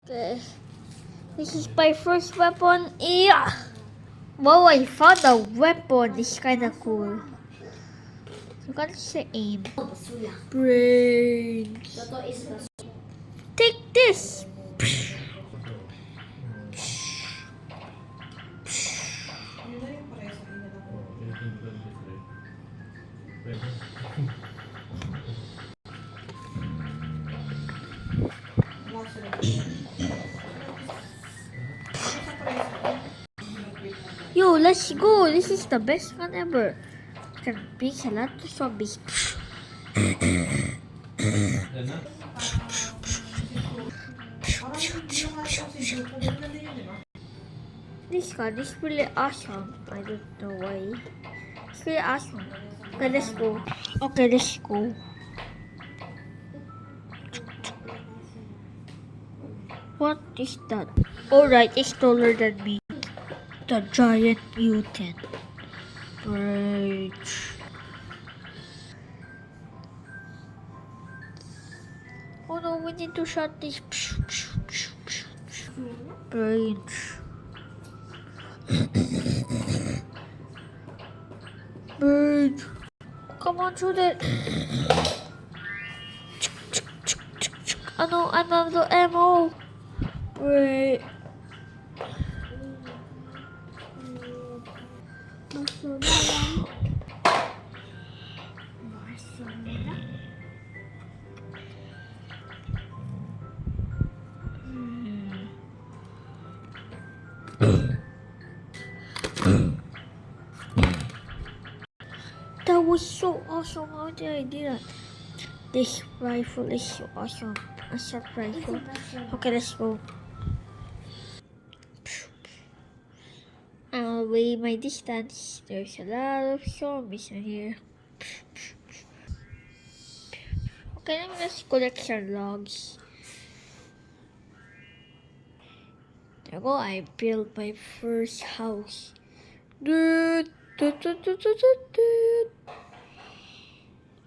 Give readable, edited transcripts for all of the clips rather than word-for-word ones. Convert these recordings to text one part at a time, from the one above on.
Okay. This is my first weapon. Yeah! Wow, I found a weapon. It's kinda cool. You gotta say aim. Brains. Take this! Yo, let's go. This is the best one ever. I can beat a lot of zombies. This gun is really awesome. I don't know why. It's really awesome. Okay, let's go. Okay, let's go. What is that? Alright, it's taller than me. The giant mutant. Right. Oh no, we need to shot this. Brains. Brains. Come on, shoot it. Oh no, I'm out of ammo. Wait. That was so awesome. How did I do that? This rifle is so awesome. Assault rifle. Okay, let's go. I'll weigh my distance. There's a lot of zombies in here. Okay, let's collect some logs. There go, I built my first house. Dude. This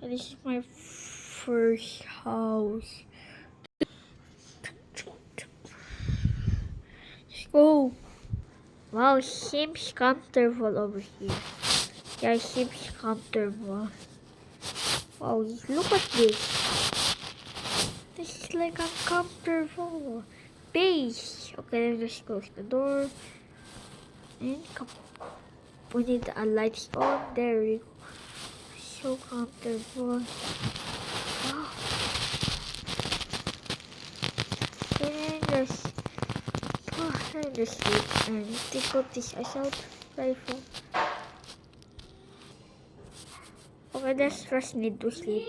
is my first house. Let's go. Wow, it seems comfortable over here. Yeah, it seems comfortable. Wow, look at this. This is like a comfortable base. Okay, let's just close the door. And come. We need a light on. There we go. So comfortable. Wow. And just sleep and take out this assault rifle. Okay, let's just need to sleep.